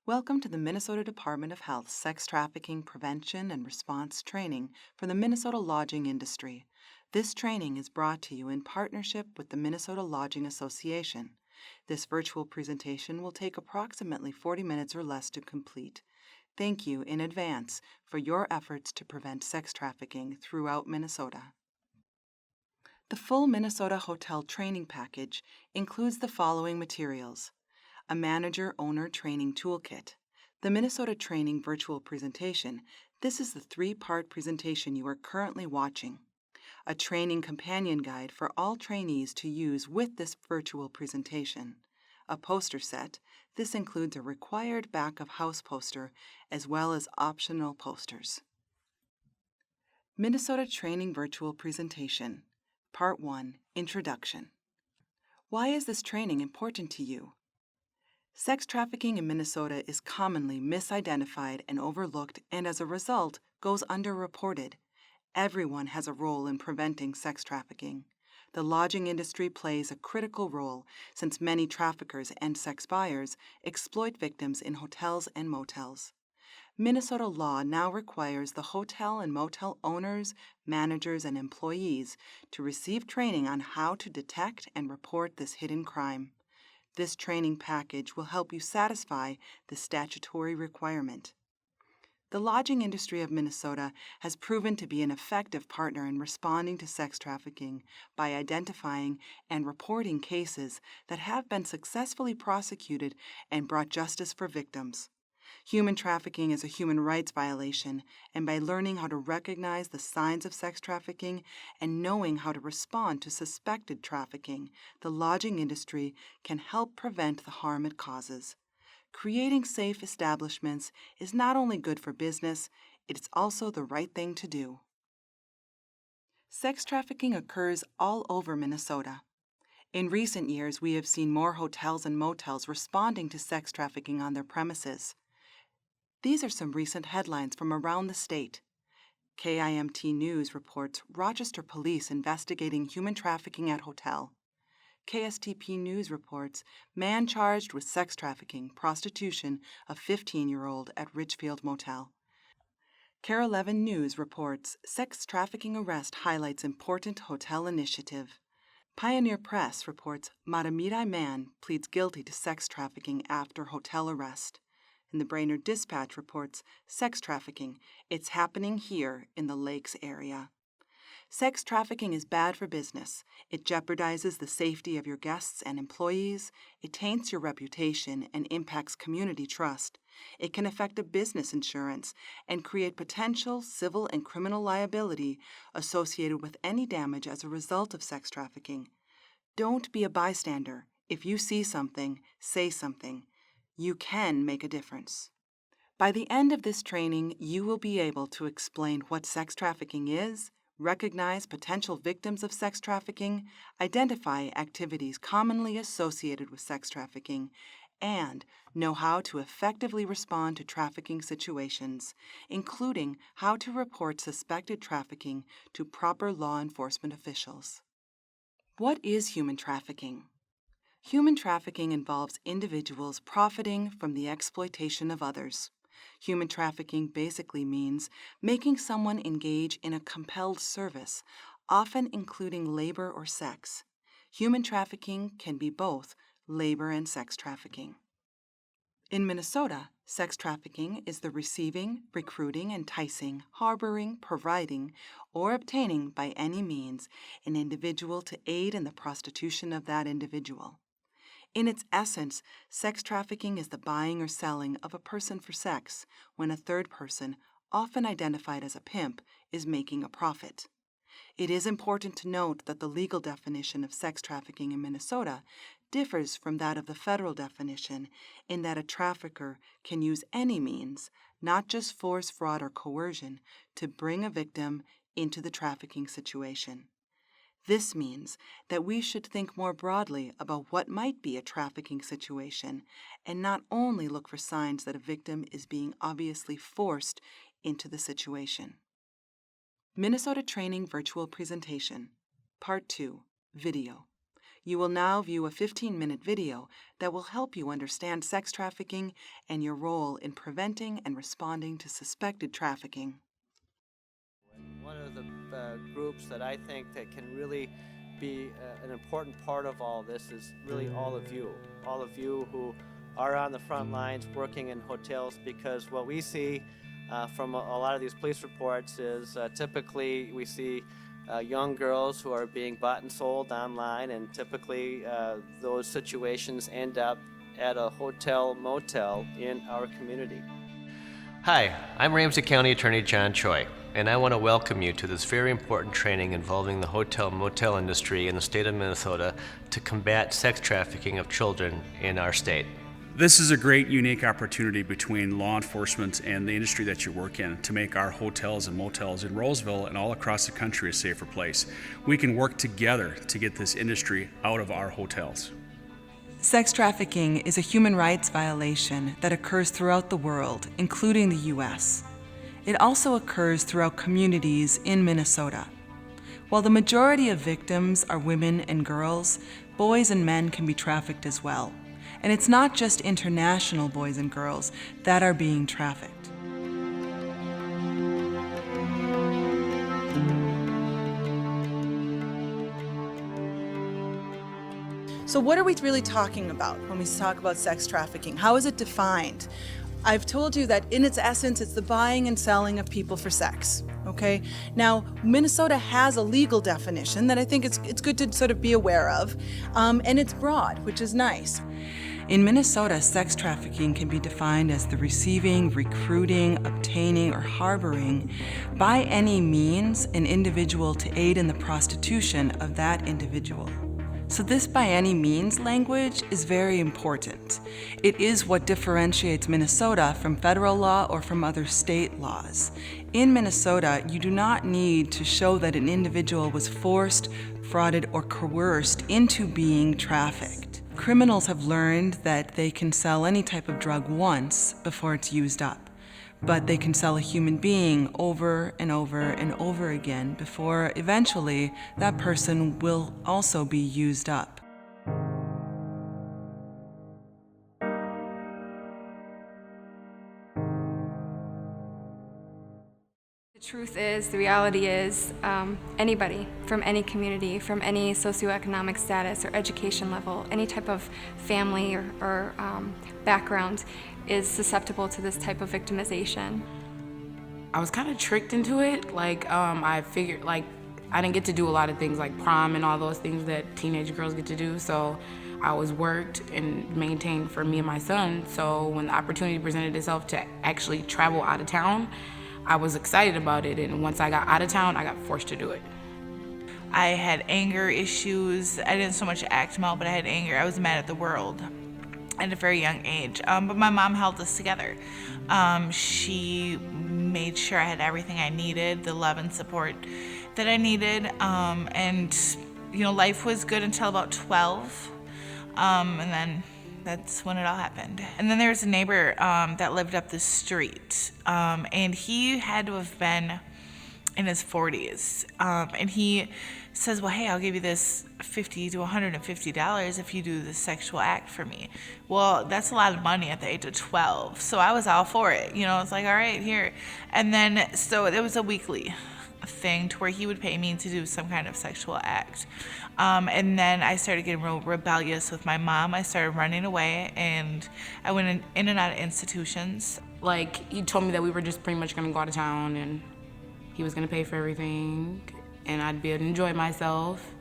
Welcome to the Minnesota Department of Health Sex Trafficking Prevention and Response Training for the Minnesota lodging industry. This training is brought to you in partnership with the Minnesota Lodging Association. This virtual presentation will take approximately 40 minutes or less to complete. Thank you in advance for your efforts to prevent sex trafficking throughout Minnesota. The full Minnesota Hotel Training Package includes the following materials: a manager-owner training toolkit, the Minnesota Training virtual presentation. This is the three-part presentation you are currently watching. A training companion guide for all trainees to use with this virtual presentation. A poster set. This includes a required back-of-house poster as well as optional posters. Minnesota Training Virtual Presentation. Part 1, Introduction. Why is this training important to you? Sex trafficking in Minnesota is commonly misidentified and overlooked, and as a result, goes underreported. Everyone has a role in preventing sex trafficking. The lodging industry plays a critical role since many traffickers and sex buyers exploit victims in hotels and motels. Minnesota law now requires the hotel and motel owners, managers, and employees to receive training on how to detect and report this hidden crime. This training package will help you satisfy the statutory requirement. The lodging industry of Minnesota has proven to be an effective partner in responding to sex trafficking by identifying and reporting cases that have been successfully prosecuted and brought justice for victims. Human trafficking is a human rights violation, and by learning how to recognize the signs of sex trafficking and knowing how to respond to suspected trafficking, the lodging industry can help prevent the harm it causes. Creating safe establishments is not only good for business, it's also the right thing to do. Sex trafficking occurs all over Minnesota. In recent years, we have seen more hotels and motels responding to sex trafficking on their premises. These are some recent headlines from around the state. KIMT News reports Rochester police investigating human trafficking at hotel. KSTP News reports man charged with sex trafficking, prostitution of 15-year-old at Richfield Motel. KARE 11 News reports sex trafficking arrest highlights important hotel initiative. Pioneer Press reports Matamidi man pleads guilty to sex trafficking after hotel arrest. And the Brainerd Dispatch reports sex trafficking. It's happening here in the Lakes area. Sex trafficking is bad for business. It jeopardizes the safety of your guests and employees. It taints your reputation and impacts community trust. It can affect a business insurance and create potential civil and criminal liability associated with any damage as a result of sex trafficking. Don't be a bystander. If you see something, say something. You can make a difference. By the end of this training, you will be able to explain what sex trafficking is, recognize potential victims of sex trafficking, identify activities commonly associated with sex trafficking, and know how to effectively respond to trafficking situations, including how to report suspected trafficking to proper law enforcement officials. What is human trafficking? Human trafficking involves individuals profiting from the exploitation of others. Human trafficking basically means making someone engage in a compelled service, often including labor or sex. Human trafficking can be both labor and sex trafficking. In Minnesota, sex trafficking is the receiving, recruiting, enticing, harboring, providing, or obtaining by any means an individual to aid in the prostitution of that individual. In its essence, sex trafficking is the buying or selling of a person for sex when a third person, often identified as a pimp, is making a profit. It is important to note that the legal definition of sex trafficking in Minnesota differs from that of the federal definition in that a trafficker can use any means, not just force, fraud, or coercion, to bring a victim into the trafficking situation. This means that we should think more broadly about what might be a trafficking situation and not only look for signs that a victim is being obviously forced into the situation. Minnesota Training Virtual Presentation. Part 2, Video. You will now view a 15-minute video that will help you understand sex trafficking and your role in preventing and responding to suspected trafficking. One of the groups that I think that can really be an important part of all this is really all of you who are on the front lines working in hotels, because what we see from a lot of these police reports is typically we see young girls who are being bought and sold online, and typically those situations end up at a hotel motel in our community. Hi, I'm Ramsey County Attorney John Choi, and I want to welcome you to this very important training involving the hotel-motel industry in the state of Minnesota to combat sex trafficking of children in our state. This is a great, unique opportunity between law enforcement and the industry that you work in to make our hotels and motels in Roseville and all across the country a safer place. We can work together to get this industry out of our hotels. Sex trafficking is a human rights violation that occurs throughout the world, including the U.S. It also occurs throughout communities in Minnesota. While the majority of victims are women and girls, boys and men can be trafficked as well. And it's not just international boys and girls that are being trafficked. So what are we really talking about when we talk about sex trafficking? How is it defined? I've told you that in its essence, it's the buying and selling of people for sex, okay? Now, Minnesota has a legal definition that I think it's good to sort of be aware of, and it's broad, which is nice. In Minnesota, sex trafficking can be defined as the receiving, recruiting, obtaining, or harboring by any means an individual to aid in the prostitution of that individual. So this by any means language is very important. It is what differentiates Minnesota from federal law or from other state laws. In Minnesota, you do not need to show that an individual was forced, frauded, or coerced into being trafficked. Criminals have learned that they can sell any type of drug once before it's used up, but they can sell a human being over and over and over again before eventually that person will also be used up. The truth is, the reality is, anybody from any community, from any socioeconomic status or education level, any type of family or background is susceptible to this type of victimization. I was kind of tricked into it. I figured, I didn't get to do a lot of things like prom and all those things that teenage girls get to do, so I always worked and maintained for me and my son. So when the opportunity presented itself to actually travel out of town, I was excited about it, and once I got out of town, I got forced to do it. I had anger issues. I didn't so much act them out, but I had anger. I was mad at the world at a very young age. But my mom held us together. She made sure I had everything I needed, the love and support that I needed. And life was good until about 12. And then that's when it all happened. And then there was a neighbor that lived up the street, and he had to have been in his 40s. And he says, well, hey, I'll give you this $50 to $150 if you do this sexual act for me. Well, that's a lot of money at the age of 12. So I was all for it. It's like, all right, here. And then, so it was a weekly thing to where he would pay me to do some kind of sexual act. And then I started getting real rebellious with my mom. I started running away, and I went in and out of institutions. He told me that we were just pretty much gonna go out of town, and he was gonna pay for everything, and I'd be able to enjoy myself.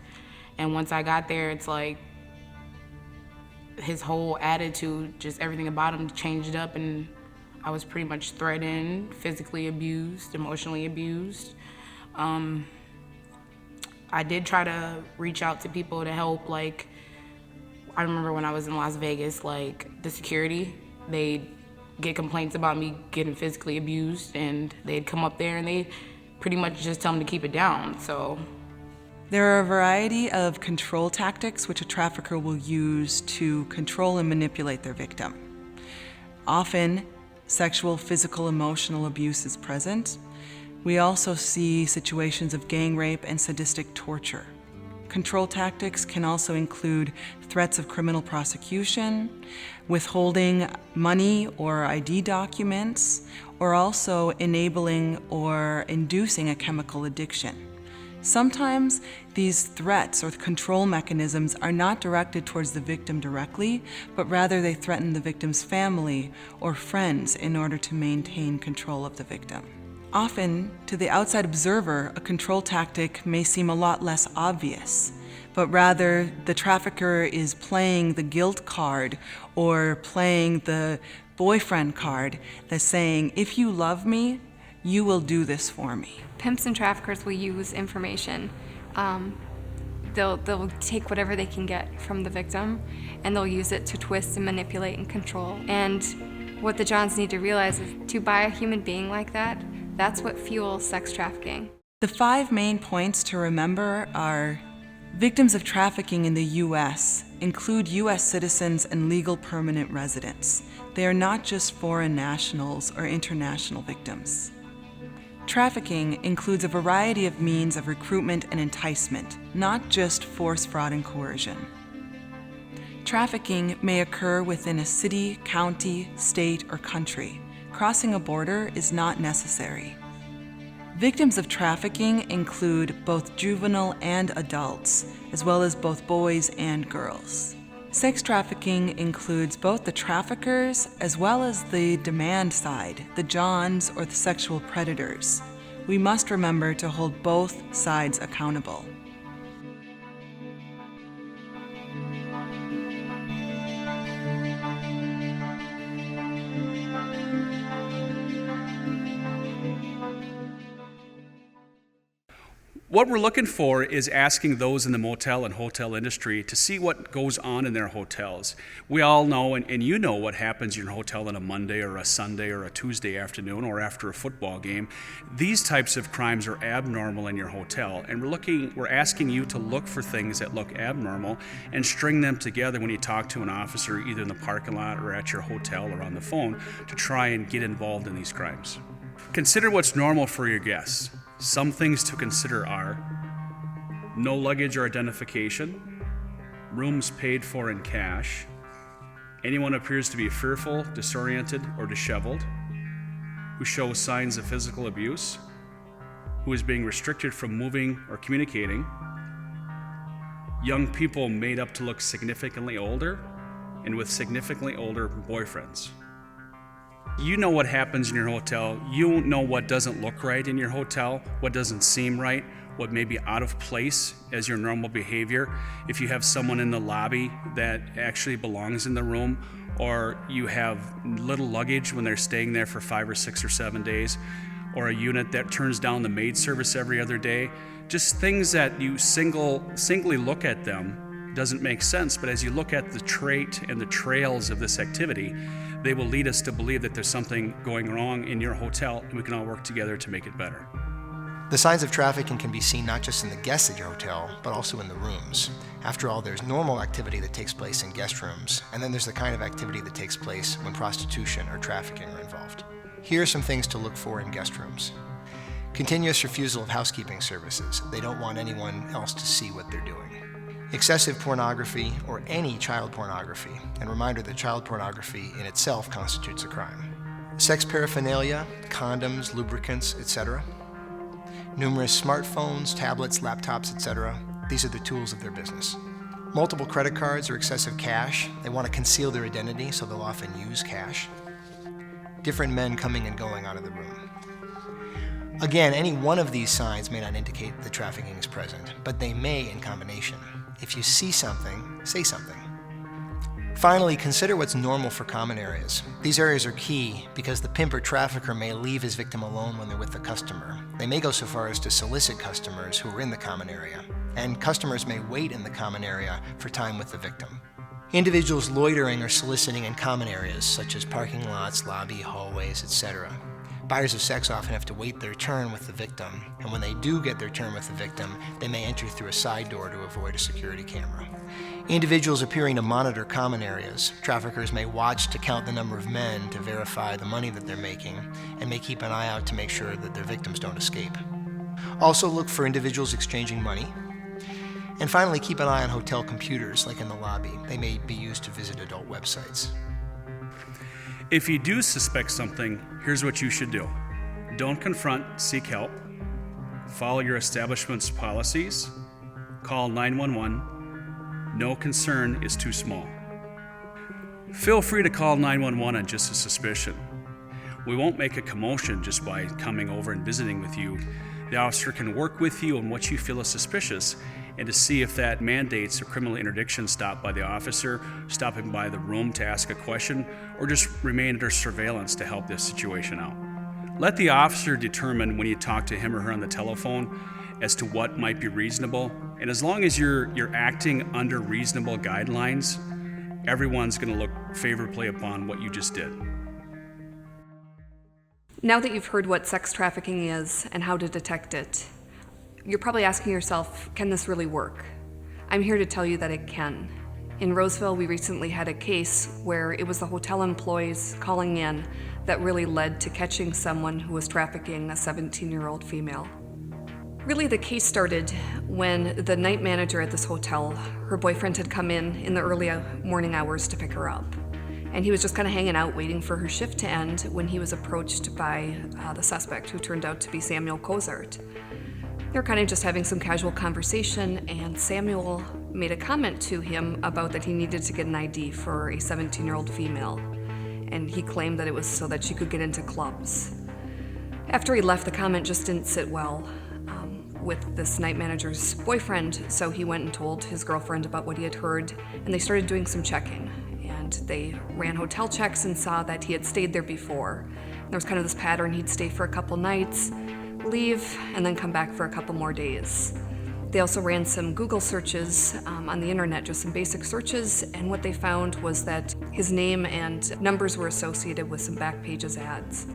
And once I got there, it's like his whole attitude, just everything about him changed up, and I was pretty much threatened, physically abused, emotionally abused. I did try to reach out to people to help. I remember when I was in Las Vegas, the security, they'd get complaints about me getting physically abused, and they'd come up there and they pretty much just tell them to keep it down. So there are a variety of control tactics which a trafficker will use to control and manipulate their victim. Often, sexual, physical, emotional abuse is present. We also see situations of gang rape and sadistic torture. Control tactics can also include threats of criminal prosecution, withholding money or ID documents, or also enabling or inducing a chemical addiction. Sometimes these threats or control mechanisms are not directed towards the victim directly, but rather they threaten the victim's family or friends in order to maintain control of the victim. Often, to the outside observer, a control tactic may seem a lot less obvious, but rather the trafficker is playing the guilt card or playing the boyfriend card that's saying, if you love me, you will do this for me. Pimps and traffickers will use information. They'll take whatever they can get from the victim, and they'll use it to twist and manipulate and control. And what the Johns need to realize is to buy a human being like that, that's what fuels sex trafficking. The 5 main points to remember are: victims of trafficking in the U.S. include U.S. citizens and legal permanent residents. They are not just foreign nationals or international victims. Trafficking includes a variety of means of recruitment and enticement, not just force, fraud, and coercion. Trafficking may occur within a city, county, state, or country. Crossing a border is not necessary. Victims of trafficking include both juvenile and adults, as well as both boys and girls. Sex trafficking includes both the traffickers as well as the demand side, the Johns or the sexual predators. We must remember to hold both sides accountable. What we're looking for is asking those in the motel and hotel industry to see what goes on in their hotels. We all know, and you know what happens in your hotel on a Monday or a Sunday or a Tuesday afternoon or after a football game. These types of crimes are abnormal in your hotel, and we're asking you to look for things that look abnormal and string them together when you talk to an officer either in the parking lot or at your hotel or on the phone to try and get involved in these crimes. Consider what's normal for your guests. Some things to consider are no luggage or identification, rooms paid for in cash, anyone appears to be fearful, disoriented, or disheveled, who shows signs of physical abuse, who is being restricted from moving or communicating, young people made up to look significantly older, and with significantly older boyfriends. You know what happens in your hotel. You know what doesn't look right in your hotel, what doesn't seem right, what may be out of place as your normal behavior. If you have someone in the lobby that actually belongs in the room, or you have little luggage when they're staying there for 5 or 6 or 7 days, or a unit that turns down the maid service every other day, just things that you singly look at them doesn't make sense, but as you look at the trait and the trails of this activity, they will lead us to believe that there's something going wrong in your hotel, and we can all work together to make it better. The signs of trafficking can be seen not just in the guests at your hotel, but also in the rooms. After all, there's normal activity that takes place in guest rooms, and then there's the kind of activity that takes place when prostitution or trafficking are involved. Here are some things to look for in guest rooms. Continuous refusal of housekeeping services. They don't want anyone else to see what they're doing. Excessive pornography or any child pornography, and reminder that child pornography in itself constitutes a crime. Sex paraphernalia, condoms, lubricants, etc. Numerous smartphones, tablets, laptops, etc. These are the tools of their business. Multiple credit cards or excessive cash. They want to conceal their identity, so they'll often use cash. Different men coming and going out of the room. Again, any one of these signs may not indicate that trafficking is present, but they may in combination. If you see something, say something. Finally, consider what's normal for common areas. These areas are key because the pimp or trafficker may leave his victim alone when they're with the customer. They may go so far as to solicit customers who are in the common area, and customers may wait in the common area for time with the victim. Individuals loitering or soliciting in common areas, such as parking lots, lobby, hallways, etc. Buyers of sex often have to wait their turn with the victim, and when they do get their turn with the victim, they may enter through a side door to avoid a security camera. Individuals appearing to monitor common areas. Traffickers may watch to count the number of men to verify the money that they're making, and may keep an eye out to make sure that their victims don't escape. Also look for individuals exchanging money. And finally, keep an eye on hotel computers, like in the lobby. They may be used to visit adult websites. If you do suspect something, here's what you should do. Don't confront, seek help. Follow your establishment's policies. Call 911. No concern is too small. Feel free to call 911 on just a suspicion. We won't make a commotion just by coming over and visiting with you. The officer can work with you on what you feel is suspicious and to see if that mandates a criminal interdiction stop by the officer, stopping by the room to ask a question, or just remain under surveillance to help this situation out. Let the officer determine when you talk to him or her on the telephone as to what might be reasonable. And as long as you're acting under reasonable guidelines, everyone's going to look favorably upon what you just did. Now that you've heard what sex trafficking is and how to detect it, you're probably asking yourself, can this really work? I'm here to tell you that it can. In Roseville, we recently had a case where it was the hotel employees calling in that really led to catching someone who was trafficking a 17-year-old female. Really, the case started when the night manager at this hotel, her boyfriend had come in the early morning hours to pick her up. And he was just kind of hanging out waiting for her shift to end when he was approached by the suspect, who turned out to be Samuel Cozart. They were kind of just having some casual conversation, and Samuel made a comment to him about that he needed to get an ID for a 17-year-old female. And he claimed that it was so that she could get into clubs. After he left, the comment just didn't sit well with this night manager's boyfriend, so he went and told his girlfriend about what he had heard, and they started doing some checking. And they ran hotel checks and saw that he had stayed there before. And there was kind of this pattern: he'd stay for a couple nights, leave, and then come back for a couple more days. They also ran some Google searches on the internet, just some basic searches, and what they found was that his name and numbers were associated with some Backpages ads.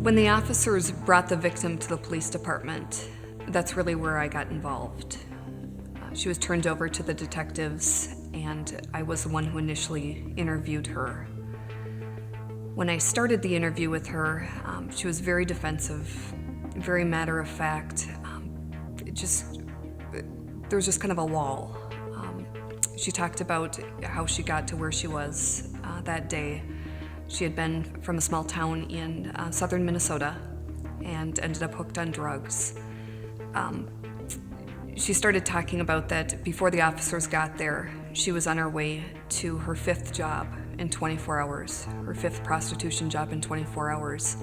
When the officers brought the victim to the police department, that's really where I got involved. She was turned over to the detectives, and I was the one who initially interviewed her. When I started the interview with her, she was very defensive, very matter of fact. There was just kind of a wall. She talked about how she got to where she was that day. She had been from a small town in southern Minnesota and ended up hooked on drugs. She started talking about that before the officers got there, she was on her way to her 5th job in 24 hours, her 5th prostitution job in 24 hours.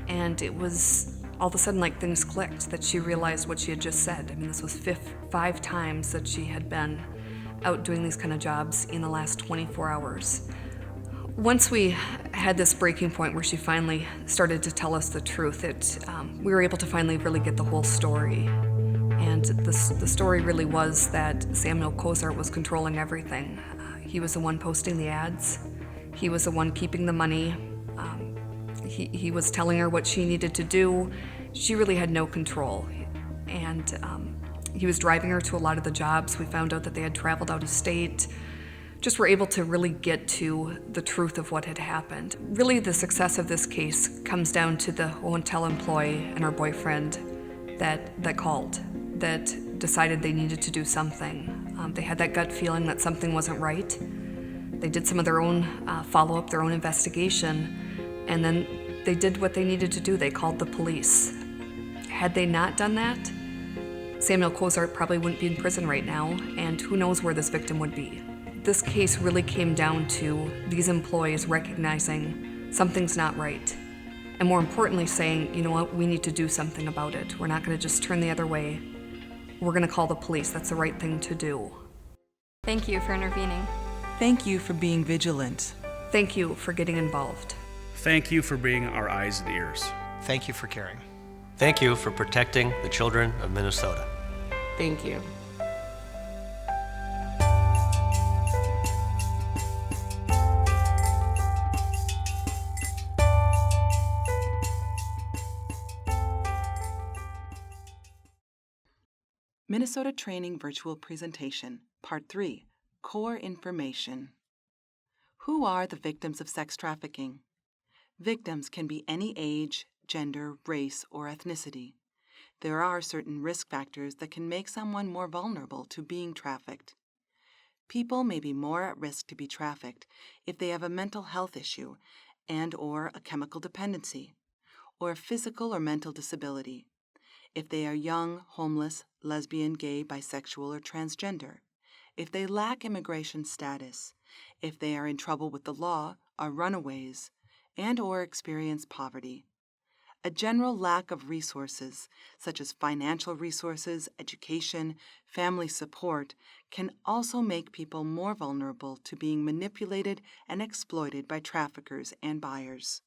And it was all of a sudden like things clicked, that she realized what she had just said. I mean, this was 5 times that she had been out doing these kind of jobs in the last 24 hours. Once we had this breaking point where she finally started to tell us the truth, we were able to finally really get the whole story. And the story really was that Samuel Cozart was controlling everything. He was the one posting the ads. He was the one keeping the money. He was telling her what she needed to do. She really had no control. And he was driving her to a lot of the jobs. We found out that they had traveled out of state. Just were able to really get to the truth of what had happened. Really, the success of this case comes down to the hotel employee and her boyfriend that called, that decided they needed to do something. They had that gut feeling that something wasn't right. They did some of their own follow-up, their own investigation, and then they did what they needed to do. They called the police. Had they not done that, Samuel Cozart probably wouldn't be in prison right now, and who knows where this victim would be. This case really came down to these employees recognizing something's not right. And more importantly, saying, you know what, we need to do something about it. We're not going to just turn the other way. We're going to call the police. That's the right thing to do. Thank you for intervening. Thank you for being vigilant. Thank you for getting involved. Thank you for being our eyes and ears. Thank you for caring. Thank you for protecting the children of Minnesota. Thank you. Minnesota Training Virtual Presentation, Part 3, Core Information. Who are the victims of sex trafficking? Victims can be any age, gender, race, or ethnicity. There are certain risk factors that can make someone more vulnerable to being trafficked. People may be more at risk to be trafficked if they have a mental health issue and/or a chemical dependency, or a physical or mental disability, if they are young, homeless, lesbian, gay, bisexual, or transgender, if they lack immigration status, if they are in trouble with the law, are runaways, and/or experience poverty. A general lack of resources, such as financial resources, education, family support, can also make people more vulnerable to being manipulated and exploited by traffickers and buyers.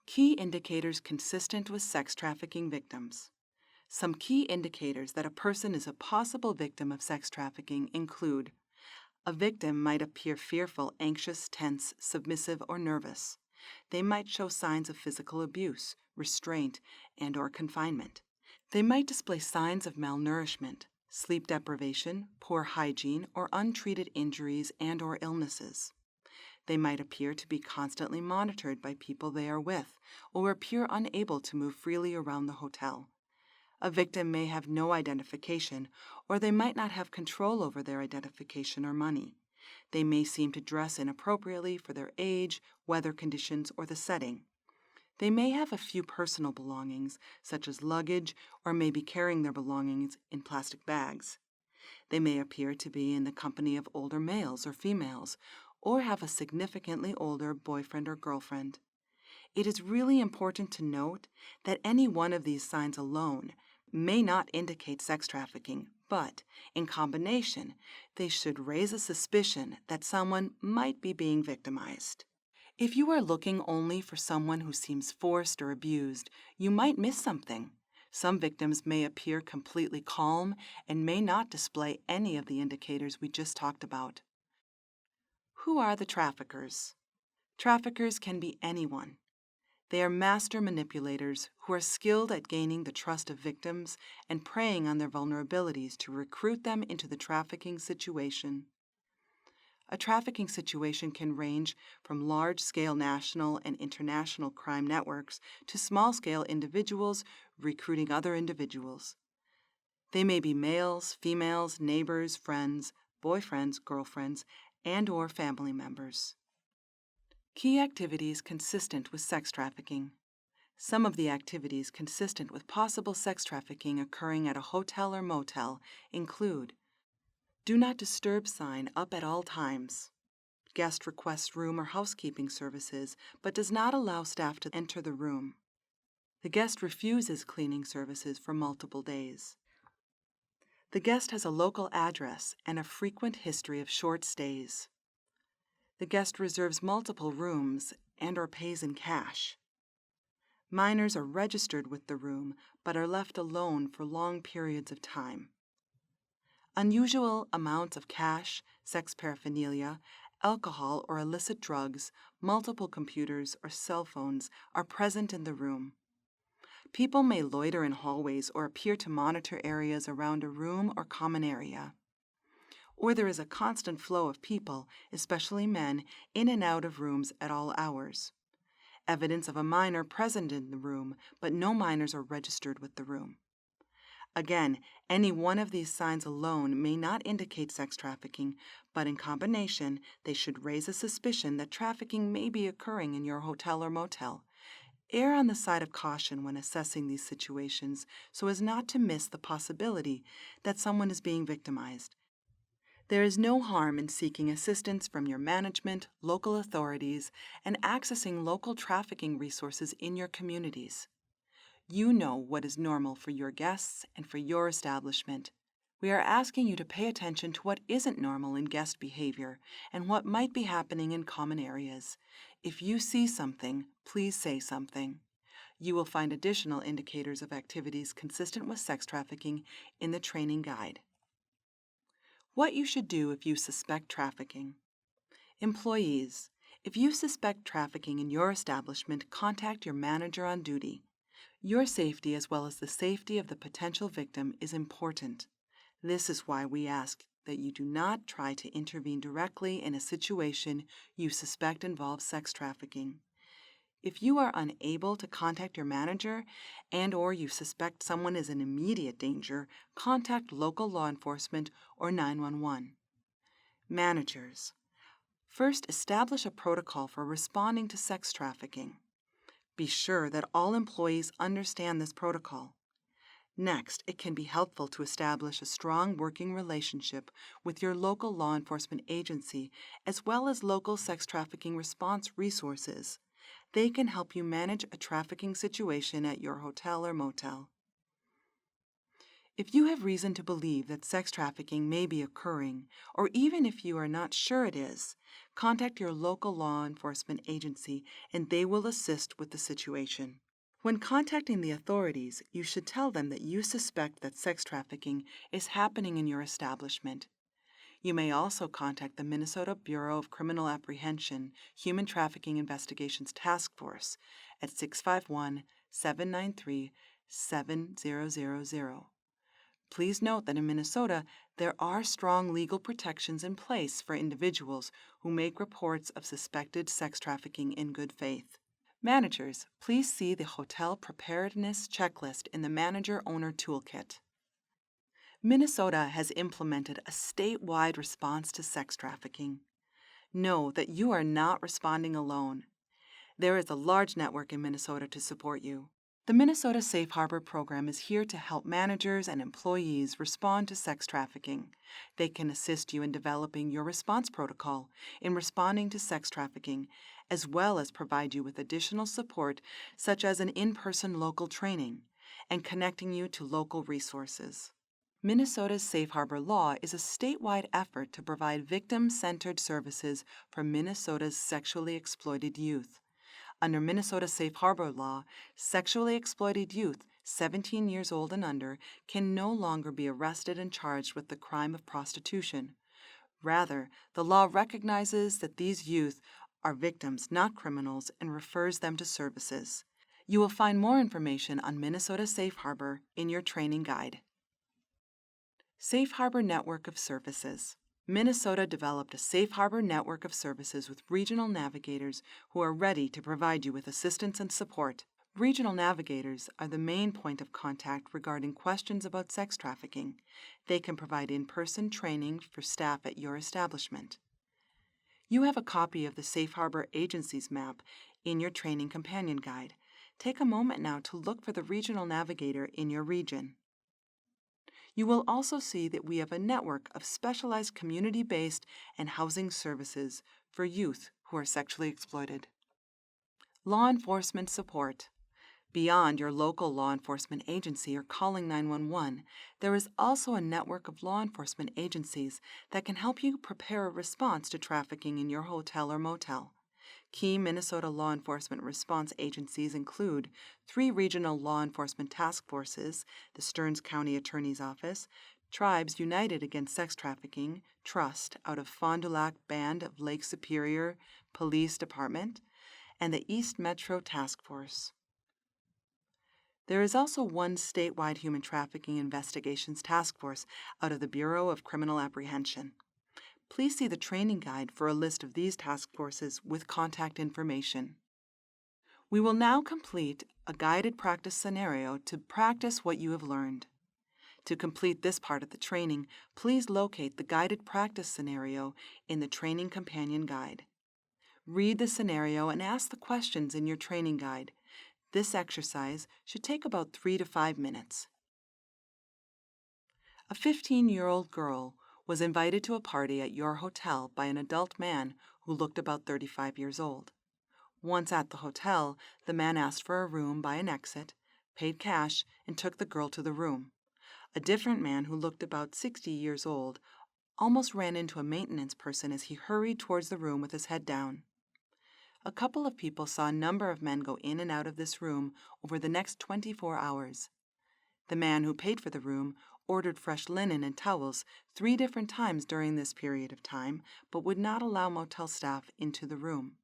Key indicators consistent with sex trafficking victims. Some key indicators that a person is a possible victim of sex trafficking include: a victim might appear fearful, anxious, tense, submissive, or nervous. They might show signs of physical abuse, restraint, and/or confinement. They might display signs of malnourishment, sleep deprivation, poor hygiene, or untreated injuries and/or illnesses. They might appear to be constantly monitored by people they are with, or appear unable to move freely around the hotel. A victim may have no identification, or they might not have control over their identification or money. They may seem to dress inappropriately for their age, weather conditions, or the setting. They may have a few personal belongings, such as luggage, or may be carrying their belongings in plastic bags. They may appear to be in the company of older males or females, or have a significantly older boyfriend or girlfriend. It is really important to note that any one of these signs alone may not indicate sex trafficking, but in combination, they should raise a suspicion that someone might be being victimized. If you are looking only for someone who seems forced or abused, you might miss something. Some victims may appear completely calm and may not display any of the indicators we just talked about. Who are the traffickers? Traffickers can be anyone. They are master manipulators who are skilled at gaining the trust of victims and preying on their vulnerabilities to recruit them into the trafficking situation. A trafficking situation can range from large-scale national and international crime networks to small-scale individuals recruiting other individuals. They may be males, females, neighbors, friends, boyfriends, girlfriends, and/or family members. Key activities consistent with sex trafficking. Some of the activities consistent with possible sex trafficking occurring at a hotel or motel include: do not disturb sign up at all times. Guest requests room or housekeeping services but does not allow staff to enter the room. The guest refuses cleaning services for multiple days. The guest has a local address and a frequent history of short stays. The guest reserves multiple rooms and/or pays in cash. Minors are registered with the room but are left alone for long periods of time. Unusual amounts of cash, sex paraphernalia, alcohol or illicit drugs, multiple computers or cell phones are present in the room. People may loiter in hallways or appear to monitor areas around a room or common area. Or there is a constant flow of people, especially men, in and out of rooms at all hours. Evidence of a minor present in the room, but no minors are registered with the room. Again, any one of these signs alone may not indicate sex trafficking, but in combination, they should raise a suspicion that trafficking may be occurring in your hotel or motel. Err on the side of caution when assessing these situations so as not to miss the possibility that someone is being victimized. There is no harm in seeking assistance from your management, local authorities, and accessing local trafficking resources in your communities. You know what is normal for your guests and for your establishment. We are asking you to pay attention to what isn't normal in guest behavior and what might be happening in common areas. If you see something, please say something. You will find additional indicators of activities consistent with sex trafficking in the training guide. What you should do if you suspect trafficking. Employees, if you suspect trafficking in your establishment, contact your manager on duty. Your safety as well as the safety of the potential victim is important. This is why we ask that you do not try to intervene directly in a situation you suspect involves sex trafficking. If you are unable to contact your manager and/or you suspect someone is in immediate danger, contact local law enforcement or 911. Managers. First, establish a protocol for responding to sex trafficking. Be sure that all employees understand this protocol. Next, it can be helpful to establish a strong working relationship with your local law enforcement agency as well as local sex trafficking response resources. They can help you manage a trafficking situation at your hotel or motel. If you have reason to believe that sex trafficking may be occurring, or even if you are not sure it is, contact your local law enforcement agency and they will assist with the situation. When contacting the authorities, you should tell them that you suspect that sex trafficking is happening in your establishment. You may also contact the Minnesota Bureau of Criminal Apprehension Human Trafficking Investigations Task Force at 651-793-7000. Please note that in Minnesota, there are strong legal protections in place for individuals who make reports of suspected sex trafficking in good faith. Managers, please see the Hotel Preparedness Checklist in the Manager Owner Toolkit. Minnesota has implemented a statewide response to sex trafficking. Know that you are not responding alone. There is a large network in Minnesota to support you. The Minnesota Safe Harbor program is here to help managers and employees respond to sex trafficking. They can assist you in developing your response protocol in responding to sex trafficking, as well as provide you with additional support such as an in-person local training and connecting you to local resources. Minnesota's Safe Harbor law is a statewide effort to provide victim-centered services for Minnesota's sexually exploited youth. Under Minnesota Safe Harbor law, sexually exploited youth 17 years old and under can no longer be arrested and charged with the crime of prostitution. Rather, the law recognizes that these youth are victims, not criminals, and refers them to services. You will find more information on Minnesota Safe Harbor in your training guide. Safe Harbor Network of Services. Minnesota developed a Safe Harbor network of services with regional navigators who are ready to provide you with assistance and support. Regional navigators are the main point of contact regarding questions about sex trafficking. They can provide in-person training for staff at your establishment. You have a copy of the Safe Harbor Agencies map in your training companion guide. Take a moment now to look for the regional navigator in your region. You will also see that we have a network of specialized community-based and housing services for youth who are sexually exploited. Law enforcement support. Beyond your local law enforcement agency or calling 911, there is also a network of law enforcement agencies that can help you prepare a response to trafficking in your hotel or motel. Key Minnesota law enforcement response agencies include 3 regional law enforcement task forces, the Stearns County Attorney's Office, Tribes United Against Sex Trafficking, Trust, out of Fond du Lac Band of Lake Superior Police Department, and the East Metro Task Force. There is also one statewide human trafficking investigations task force out of the Bureau of Criminal Apprehension. Please see the training guide for a list of these task forces with contact information. We will now complete a guided practice scenario to practice what you have learned. To complete this part of the training, please locate the guided practice scenario in the Training Companion Guide. Read the scenario and ask the questions in your training guide. This exercise should take about 3 to 5 minutes. A 15-year-old girl was invited to a party at your hotel by an adult man who looked about 35 years old. Once at the hotel, the man asked for a room by an exit, paid cash, and took the girl to the room. A different man who looked about 60 years old almost ran into a maintenance person as he hurried towards the room with his head down. A couple of people saw a number of men go in and out of this room over the next 24 hours. The man who paid for the room ordered fresh linen and towels 3 different times during this period of time, but would not allow motel staff into the room.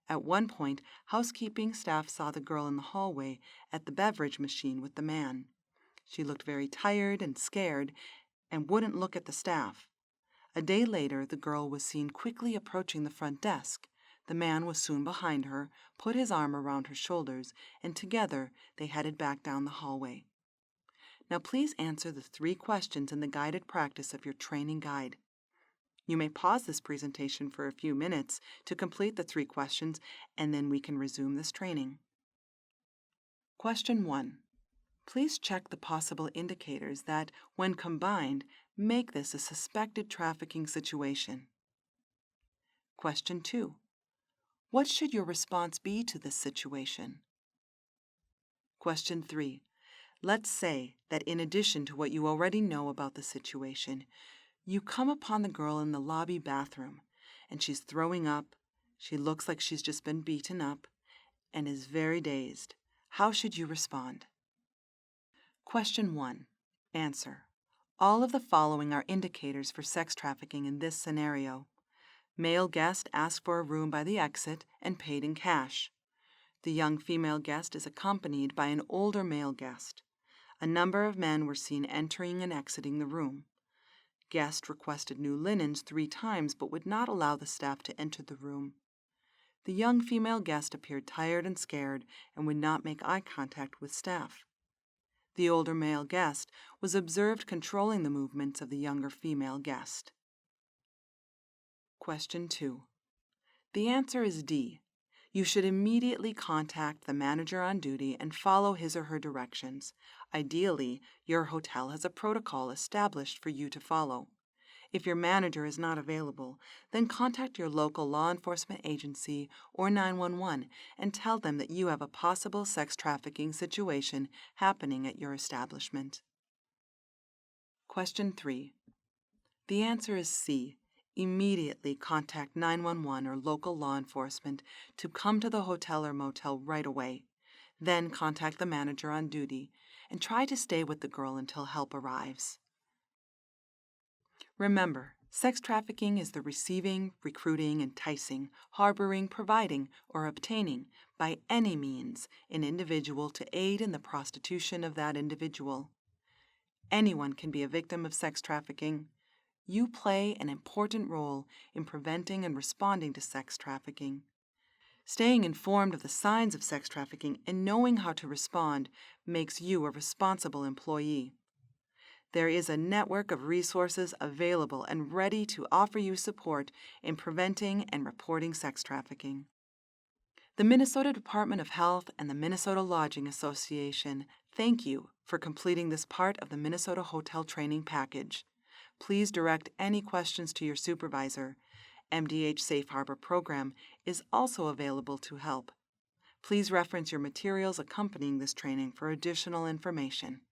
At one point, housekeeping staff saw the girl in the hallway at the beverage machine with the man. She looked very tired and scared and wouldn't look at the staff. A day later, the girl was seen quickly approaching the front desk. The man was soon behind her, put his arm around her shoulders, and together they headed back down the hallway. Now please answer the 3 questions in the guided practice of your training guide. You may pause this presentation for a few minutes to complete the 3 questions, and then we can resume this training. Question 1. Please check the possible indicators that, when combined, make this a suspected trafficking situation. Question 2. What should your response be to this situation? Question 3. Let's say that in addition to what you already know about the situation, you come upon the girl in the lobby bathroom, and she's throwing up, she looks like she's just been beaten up, and is very dazed. How should you respond? Question 1. Answer. All of the following are indicators for sex trafficking in this scenario. Male guest asked for a room by the exit and paid in cash. The young female guest is accompanied by an older male guest. A number of men were seen entering and exiting the room. Guest requested new linens 3 times but would not allow the staff to enter the room. The young female guest appeared tired and scared and would not make eye contact with staff. The older male guest was observed controlling the movements of the younger female guest. Question 2. The answer is D. You should immediately contact the manager on duty and follow his or her directions. Ideally, your hotel has a protocol established for you to follow. If your manager is not available, then contact your local law enforcement agency or 911 and tell them that you have a possible sex trafficking situation happening at your establishment. Question 3. The answer is C. Immediately contact 911 or local law enforcement to come to the hotel or motel right away. Then contact the manager on duty and try to stay with the girl until help arrives. Remember, sex trafficking is the receiving, recruiting, enticing, harboring, providing, or obtaining, by any means, an individual to aid in the prostitution of that individual. Anyone can be a victim of sex trafficking. You play an important role in preventing and responding to sex trafficking. Staying informed of the signs of sex trafficking and knowing how to respond makes you a responsible employee. There is a network of resources available and ready to offer you support in preventing and reporting sex trafficking. The Minnesota Department of Health and the Minnesota Lodging Association thank you for completing this part of the Minnesota Hotel Training Package. Please direct any questions to your supervisor. MDH Safe Harbor Program is also available to help. Please reference your materials accompanying this training for additional information.